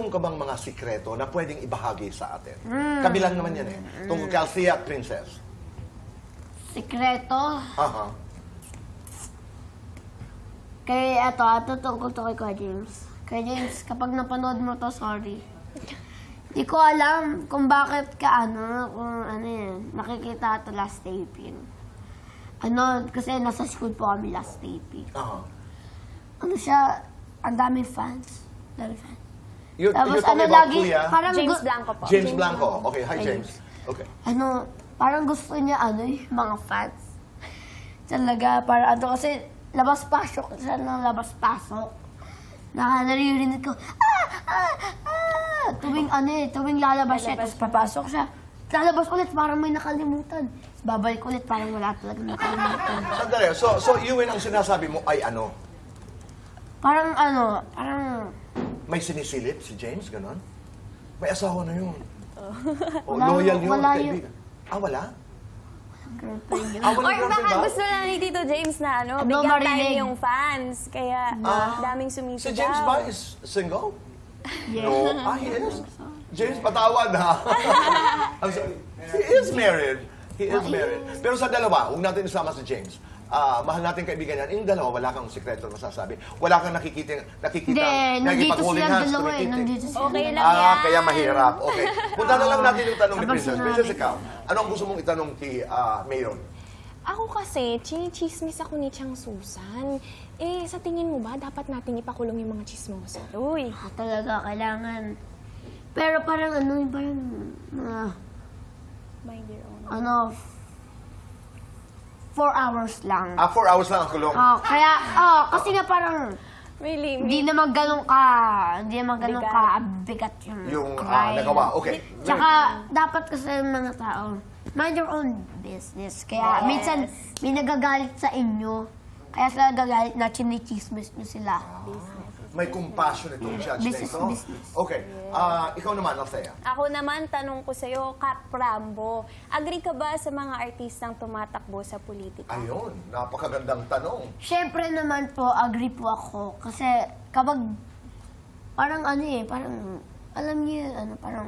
Mayroon ka bang mga sikreto na pwedeng ibahagi sa atin? Kabilang naman yan eh. Tungkol kay Althea at Princess. Sikreto. Aha. Kaya ito tungkol to kay Kuya James. Kuya James, kapag napanood mo to, sorry. Di ko alam kung bakit nakikita ito last taping. Kasi nasa school po kami last taping. Aha. Siya, ang daming fans. You're Tapos talking about lagi, Kuya? parang James Blanco po. James Blanco. Okay, hi James. Okay. parang gusto niya, mga fans. Talaga, kasi labas-pasok siya ng labas-pasok. Naririnig ko, tuwing lalabas siya, tapos papasok siya. Lalabas ulit, parang may nakalimutan. Babalik ulit, parang wala talaga nakalimutan. Sandali. So, Ewan, ang sinasabi mo ay ano? Parang May sinisilip si James, ganon? May asawa na yun. Wala, Loyal yun, wala kaibigan. Wala? girlfriend yun. Walang Or girlfriend baka ba? gusto lang ni Tito James na Ano, bigyan marinig. tayo yung fans. Kaya daming Si sumisigaw. James ba is single? Yeah. No. He is. James, patawad ha. I'm sorry. He is married. He is married. Pero sa dalawa, huwag natin isama si James. Mahal natin kaibigan yan. Yung dalawa, wala kang sikreto na masasabi. Wala kang nakikita Hindi, nandito nakikipag-holding silang hands, dalawa tumitingting. Nandito silang Okay dalawa. lang yan. Kaya mahirap. Okay. Punta na lang natin yung tanong ni Kapag Princess. sinabi. Princess, ikaw. Ano ang gusto mong itanong kay Mayon? Ako kasi, chinichismis ako ni Chang Susan. Sa tingin mo ba, dapat natin ipakulong yung mga chismosa? Uy, Talaga, kailangan. Pero parang parang mga, Mind your own. 4 hours lang. 4 hours lang ang kulong. Kasi nga parang, Really? hindi naman ganun ka bigat Yung crime. nagawa. Okay. Tsaka, dapat kasi yung mga tao, mind your own business. Kaya, minsan, may nagagalit sa inyo. Kaya sila nagagalit na chinichismis nyo sila. May compassion itong judge Business, na ito. business. Okay. Ikaw naman, Althea. Ako naman, tanong ko sa'yo, Kap Rambo, agree ka ba sa mga artistang tumatakbo sa politika? Ayun, napakagandang tanong. Siyempre naman po, agree po ako. Kasi kapag, parang alam niyo, parang,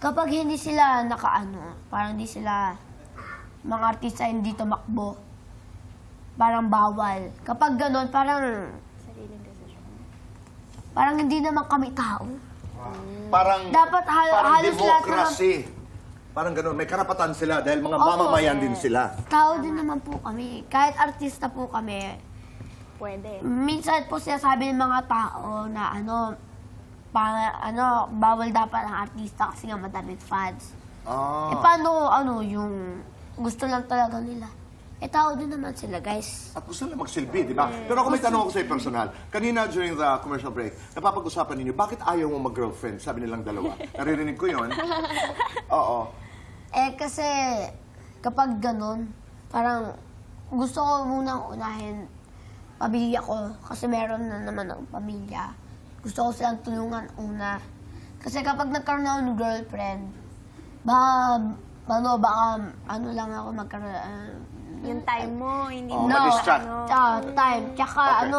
kapag hindi sila parang hindi sila, mga artista hindi tumakbo, parang bawal. Kapag ganon, parang hindi naman kami tao. Parang, Dapat parang halos lahat democracy. Parang ganun, may karapatan sila dahil mga mamamayan din sila. Tao din naman po kami. Kahit artista po kami, Pwede. minsan po sinasabi ng mga tao na bawal dapat ang artista kasi nga madaming fans. Paano yung gusto lang talaga nila? Tao din naman sila, guys. At gusto nila magsilbi, di ba? Pero ako may tanong ako sa'yo personal. Kanina during the commercial break, napapag-usapan ninyo, bakit ayaw mo mag-girlfriend? Sabi nilang dalawa. Naririnig ko yon. Oo. Kasi kapag ganun, parang gusto ko munang unahin pamilya ko kasi meron na naman ang pamilya. Gusto ko silang tulungan una. Kasi kapag nagkaroon ako ng girlfriend, baka lang ako magkaroon. Yung time mo, hindi mo ma-distract. Time. Tsaka Okay.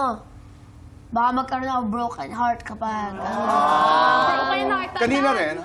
baka magkaroon ako broken heart kapag Broken heart. Kanina rin,